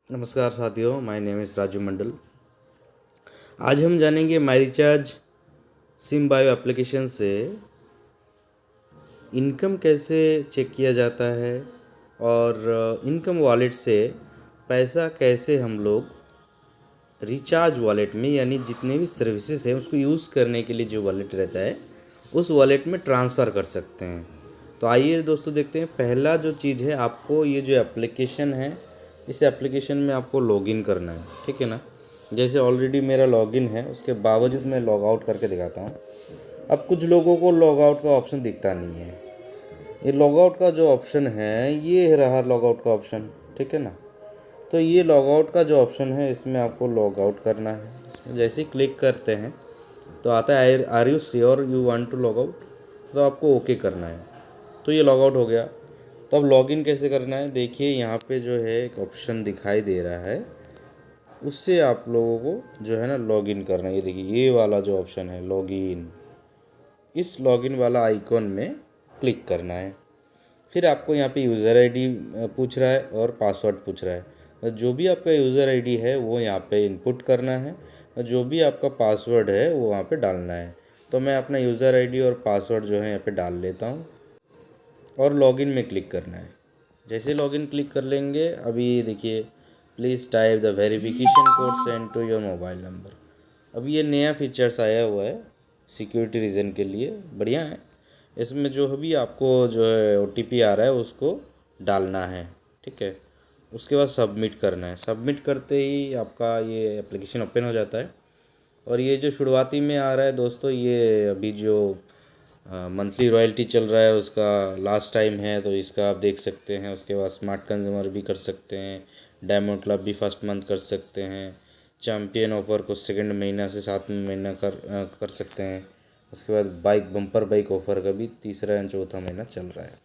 नमस्कार साथियों, my name is Raju मंडल। आज हम जानेंगे माई रिचार्ज सिम बायो एप्लीकेशन से इनकम कैसे चेक किया जाता है और इनकम वॉलेट से पैसा कैसे हम लोग रिचार्ज वॉलेट में, यानी जितने भी सर्विसेज हैं उसको यूज़ करने के लिए जो वॉलेट रहता है उस वॉलेट में ट्रांसफ़र कर सकते हैं। तो आइए दोस्तों देखते हैं। पहला जो चीज़ है, आपको ये जो एप्लीकेशन है, इस एप्लीकेशन में आपको लॉगिन करना है, ठीक है ना। जैसे ऑलरेडी मेरा लॉगिन है, उसके बावजूद मैं लॉग आउट करके दिखाता हूँ। अब कुछ लोगों को लॉग आउट का ऑप्शन दिखता नहीं है। ये लॉग आउट का जो ऑप्शन है, ये रहा लॉग आउट का ऑप्शन, ठीक है ना। तो ये लॉग आउट का जो ऑप्शन है, इसमें आपको लॉग आउट करना है। इसमें जैसे ही क्लिक करते हैं तो आता है are you sure you want to log out, तो आपको ओके करना है। तो ये लॉग आउट हो गया। तो अब लॉगिन कैसे करना है, देखिए यहाँ पे जो है एक ऑप्शन दिखाई दे रहा है, उससे आप लोगों को जो है ना लॉगिन करना है। ये देखिए, ये वाला जो ऑप्शन है लॉगिन, इस लॉगिन वाला आइकॉन में क्लिक करना है। फिर आपको यहाँ पे यूज़र आईडी पूछ रहा है और पासवर्ड पूछ रहा है। जो भी आपका यूज़र आईडी है वो यहाँ पे इनपुट करना है और जो भी आपका पासवर्ड है वो वहाँ पे डालना है। तो मैं अपना यूज़र आईडी और पासवर्ड जो है यहाँ पे डाल लेता हूँ और लॉगिन में क्लिक करना है। जैसे लॉगिन क्लिक कर लेंगे, अभी देखिए please type the verification code send to your mobile number. अब ये नया फीचर्स आया हुआ है सिक्योरिटी रीज़न के लिए, बढ़िया है। इसमें जो भी आपको जो है ओटीपी आ रहा है उसको डालना है, ठीक है। उसके बाद सबमिट करना है। सबमिट करते ही आपका ये एप्लीकेशन ओपन हो जाता है। और ये जो शुरुआती में आ रहा है दोस्तों, ये अभी जो मंथली रॉयल्टी चल रहा है उसका लास्ट टाइम है, तो इसका आप देख सकते हैं। उसके बाद स्मार्ट कंज्यूमर भी कर सकते हैं, डायमंड क्लब भी फर्स्ट मंथ कर सकते हैं, चैम्पियन ऑफर को सेकंड महीना से 7वें महीना कर सकते हैं। उसके बाद बाइक बम्पर बाइक ऑफर का भी तीसरा या चौथा महीना चल रहा है।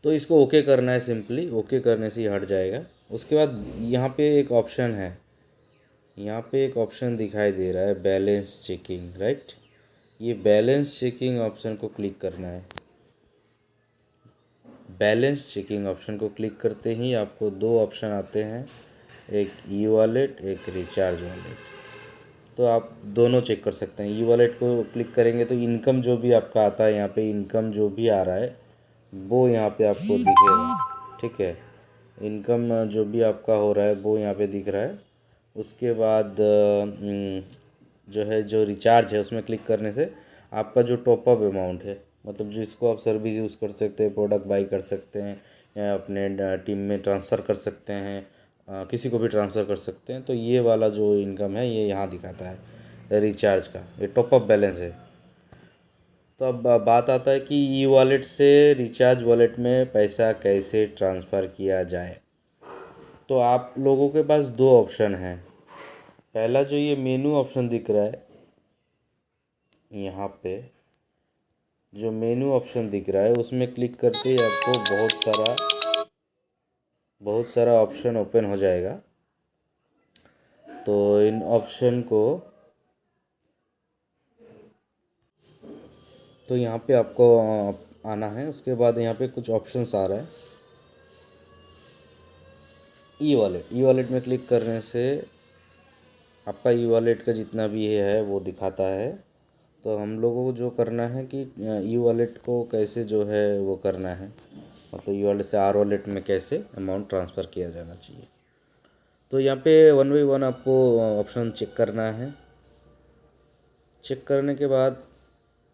तो इसको ओके करना है, सिंपली ओके करने से ही हट जाएगा। उसके बाद यहाँ पे एक ऑप्शन है, यहाँ पे एक ऑप्शन दिखाई दे रहा है बैलेंस चेकिंग, राइट। ये बैलेंस चेकिंग ऑप्शन को क्लिक करना है। बैलेंस चेकिंग ऑप्शन को क्लिक करते ही आपको दो ऑप्शन आते हैं, एक ई वॉलेट, एक रिचार्ज वॉलेट। तो आप दोनों चेक कर सकते हैं। ई वॉलेट को क्लिक करेंगे तो इनकम जो भी आपका आता है, यहाँ पे इनकम जो भी आ रहा है वो यहाँ पे आपको दिखेगा, ठीक है। इनकम जो भी आपका हो रहा है वो यहाँ पे दिख रहा है। उसके बाद जो है जो रिचार्ज है उसमें क्लिक करने से आपका जो टॉपअप अमाउंट है, मतलब जिसको आप सर्विस यूज़ कर सकते हैं, प्रोडक्ट बाई कर सकते हैं या अपने टीम में ट्रांसफ़र कर सकते हैं, किसी को भी ट्रांसफ़र कर सकते हैं। तो ये वाला जो इनकम है ये यहाँ दिखाता है रिचार्ज का, ये टॉपअप बैलेंस है। तो अब बात आता है कि ई वॉलेट से रिचार्ज वॉलेट में पैसा कैसे ट्रांसफ़र किया जाए। तो आप लोगों के पास दो ऑप्शन हैं। पहला जो ये मेनू ऑप्शन दिख रहा है, यहाँ पे जो मेनू ऑप्शन दिख रहा है उसमें क्लिक करते ही आपको बहुत सारा ऑप्शन ओपन हो जाएगा। तो इन ऑप्शन को तो यहाँ पे आपको आना है। उसके बाद यहाँ पे कुछ ऑप्शंस आ रहा है, ई वॉलेट में क्लिक करने से आपका ई वॉलेट का जितना भी ये है वो दिखाता है। तो हम लोगों को जो करना है कि ई वॉलेट को कैसे जो है वो करना है, मतलब ई वॉलेट से आर वॉलेट में कैसे अमाउंट ट्रांसफ़र किया जाना चाहिए। तो यहाँ पे वन बाई वन आपको ऑप्शन चेक करना है। चेक करने के बाद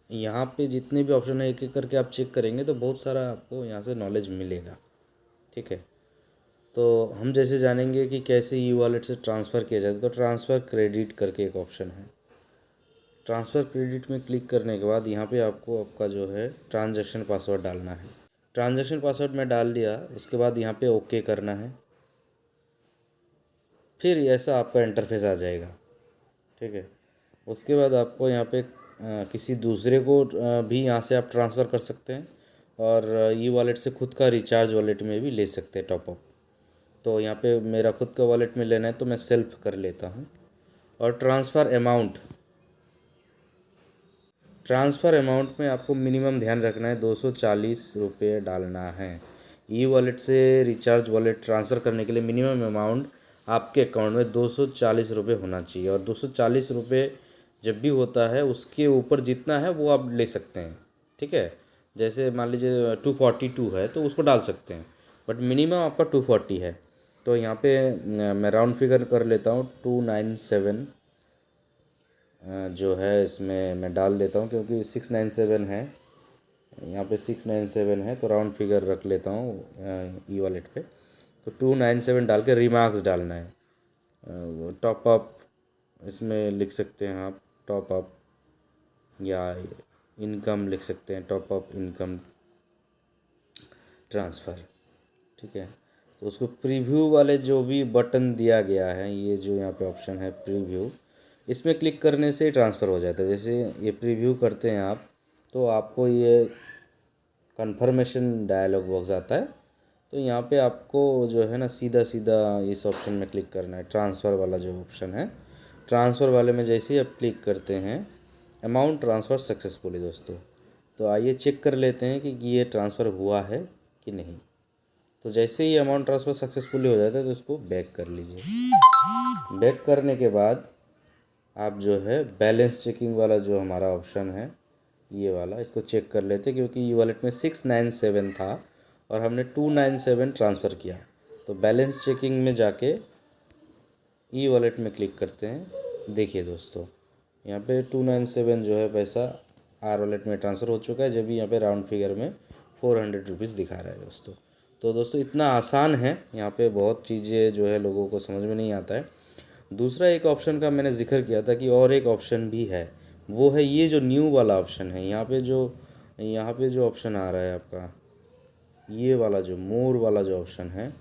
यहाँ पे जितने भी ऑप्शन है एक एक करके आप चेक करेंगे तो बहुत सारा आपको यहाँ से नॉलेज मिलेगा, ठीक है। तो हम जैसे जानेंगे कि कैसे ई वॉलेट से ट्रांसफ़र किया जाता है। तो ट्रांसफ़र क्रेडिट करके एक ऑप्शन है। ट्रांसफ़र क्रेडिट में क्लिक करने के बाद यहाँ पे आपको आपका जो है ट्रांजैक्शन पासवर्ड डालना है। ट्रांजैक्शन पासवर्ड मैं डाल दिया। उसके बाद यहाँ पे ओके करना है। फिर ऐसा आपका इंटरफेस आ जाएगा, ठीक है। उसके बाद आपको यहाँ पे किसी दूसरे को भी यहाँ से आप ट्रांसफ़र कर सकते हैं और ई वॉलेट से खुद का रिचार्ज वॉलेट में भी ले सकते हैं टॉपअप। तो यहाँ पे मेरा खुद का वॉलेट में लेना है तो मैं सेल्फ कर लेता हूँ। और ट्रांसफ़र अमाउंट में आपको मिनिमम ध्यान रखना है, 240 रुपये डालना है। ई वॉलेट से रिचार्ज वॉलेट ट्रांसफ़र करने के लिए मिनिमम अमाउंट आपके अकाउंट में 240 रुपये होना चाहिए, और 240 रुपये जब भी होता है उसके ऊपर जितना है वो आप ले सकते हैं। ठीक है, जैसे मान लीजिए 242 है तो उसको डाल सकते हैं, बट मिनिमम आपका 240 है। तो यहाँ पे मैं राउंड फिगर कर लेता हूँ, 297 जो है इसमें मैं डाल लेता हूँ, क्योंकि 697 है, यहाँ पे 697 है, तो राउंड फिगर रख लेता हूँ ई वॉलेट पे। तो 297 डाल के रिमार्क्स डालना है। टॉप अप इसमें लिख सकते हैं आप, टॉप अप, या इनकम लिख सकते हैं, टॉप अप इनकम ट्रांसफ़र। ठीक है, तो उसको प्रीव्यू वाले जो भी बटन दिया गया है, ये जो यहाँ पे ऑप्शन है प्रीव्यू, इसमें क्लिक करने से ट्रांसफ़र हो जाता है। जैसे ये प्रीव्यू करते हैं आप, तो आपको ये कंफर्मेशन डायलॉग बॉक्स आता है, तो यहाँ पे आपको जो है ना सीधा सीधा इस ऑप्शन में क्लिक करना है, ट्रांसफ़र वाला जो ऑप्शन है। ट्रांसफ़र वाले में जैसे ही आप क्लिक करते हैं, अमाउंट ट्रांसफ़र सक्सेसफुली दोस्तों। तो आइए चेक कर लेते हैं कि ये ट्रांसफ़र हुआ है कि नहीं। तो जैसे ही अमाउंट ट्रांसफ़र सक्सेसफुली हो जाता है तो इसको बैक कर लीजिए। बैक करने के बाद आप जो है बैलेंस चेकिंग वाला जो हमारा ऑप्शन है, ये वाला, इसको चेक कर लेते हैं, क्योंकि ई वॉलेट में 697 था और हमने 297 ट्रांसफ़र किया। तो बैलेंस चेकिंग में जाके ई वॉलेट में क्लिक करते हैं। देखिए दोस्तों, यहाँ पे 297 जो है पैसा आर वॉलेट में ट्रांसफ़र हो चुका है, जब भी यहाँ पे राउंड फिगर में 400 रुपीज़ दिखा रहा है दोस्तों। तो दोस्तों इतना आसान है, यहाँ पे बहुत चीज़ें जो है लोगों को समझ में नहीं आता है। दूसरा एक ऑप्शन का मैंने जिक्र किया था कि और एक ऑप्शन भी है, वो है ये जो न्यू वाला ऑप्शन है। यहाँ पे जो ऑप्शन आ रहा है आपका, ये वाला जो मोर वाला जो ऑप्शन है,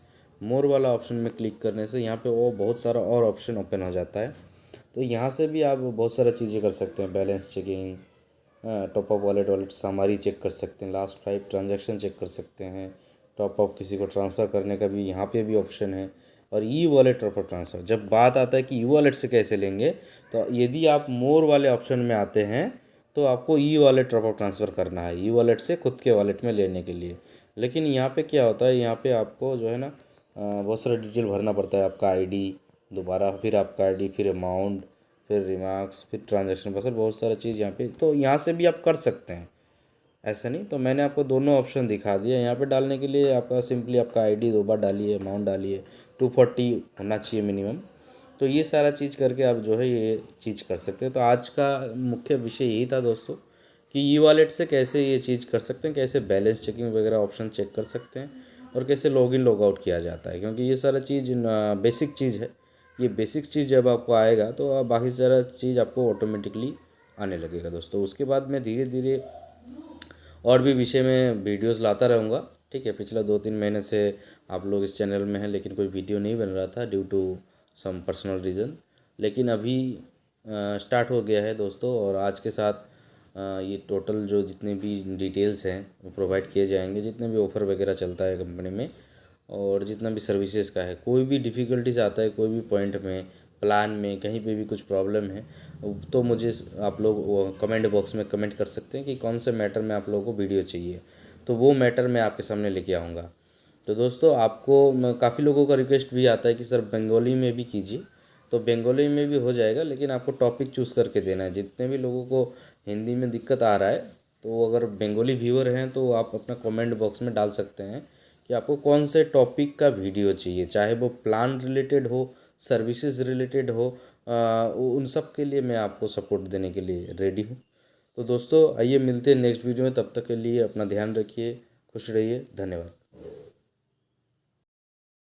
मोर वाला ऑप्शन में क्लिक करने से यहाँ पे वो बहुत सारा और ऑप्शन ओपन हो जाता है। तो यहाँ से भी आप बहुत सारा चीज़ें कर सकते हैं, balance checking, top up wallet summary check कर सकते हैं, लास्ट 5 ट्रांजैक्शन चेक कर सकते हैं, टॉप अप किसी को ट्रांसफ़र करने का भी यहाँ पे भी ऑप्शन है, और e wallet top up transfer. जब बात आता है कि ई वॉलेट से कैसे लेंगे, तो यदि आप मोर वाले ऑप्शन में आते हैं तो आपको e wallet top up transfer करना है, ई वॉलेट से खुद के वॉलेट में लेने के लिए। लेकिन यहाँ पे क्या होता है, यहाँ पे आपको जो है ना बहुत सारा डिटेल भरना पड़ता है, आपका आईडी, दोबारा फिर आपका आईडी, फिर अमाउंट, फिर रिमार्क्स, फिर ट्रांजैक्शन, बस बहुत सारा चीज़ यहाँ पे। तो यहाँ से भी आप कर सकते हैं, ऐसा नहीं। तो मैंने आपको दोनों ऑप्शन दिखा दिया। यहाँ पे डालने के लिए आपका सिंपली आपका आईडी 2 बार डालिए, अमाउंट डालिए, 240 होना चाहिए मिनिमम। तो ये सारा चीज़ करके आप जो है ये चीज़ कर सकते हैं। तो आज का मुख्य विषय यही था दोस्तों, कि ई वॉलेट से कैसे ये चीज़ कर सकते हैं, कैसे बैलेंस चेकिंग वगैरह ऑप्शन चेक कर सकते हैं, और कैसे लॉगिन लॉगआउट किया जाता है। क्योंकि ये सारा चीज़ बेसिक चीज़ है। ये बेसिक चीज़ जब आपको आएगा तो बाकी सारा चीज़ आपको ऑटोमेटिकली आने लगेगा दोस्तों। उसके बाद मैं धीरे धीरे और भी विषय में वीडियोस लाता रहूँगा। ठीक है, पिछला 2-3 महीने से आप लोग इस चैनल में हैं, लेकिन कोई वीडियो नहीं बन रहा था due to some personal reason. लेकिन अभी स्टार्ट हो गया है दोस्तों, और आज के साथ ये टोटल जो जितने भी डिटेल्स हैं वो प्रोवाइड किए जाएंगे, जितने भी ऑफ़र वगैरह चलता है कंपनी में, और जितना भी सर्विसेज का है। कोई भी डिफ़िकल्टीज आता है, कोई भी पॉइंट में, प्लान में, कहीं पे भी कुछ प्रॉब्लम है, तो मुझे आप लोग कमेंट बॉक्स में कमेंट कर सकते हैं कि कौन से मैटर में आप लोगों को वीडियो चाहिए, तो वो मैटर मैं आपके सामने लेके आऊँगा। तो दोस्तों आपको काफ़ी लोगों का रिक्वेस्ट भी आता है कि सर बंगाली में भी कीजिए, तो बंगाली में भी हो जाएगा, लेकिन आपको टॉपिक चूज़ करके देना है। जितने भी लोगों को हिंदी में दिक्कत आ रहा है, तो अगर बंगाली व्यूअर हैं तो आप अपना कमेंट बॉक्स में डाल सकते हैं कि आपको कौन से टॉपिक का वीडियो चाहिए, चाहे वो प्लान रिलेटेड हो, सर्विसेज रिलेटेड हो, उन सब के लिए मैं आपको सपोर्ट देने के लिए रेडी हूँ। तो दोस्तों आइए मिलते हैं नेक्स्ट वीडियो में, तब तक के लिए अपना ध्यान रखिए, खुश रहिए, धन्यवाद।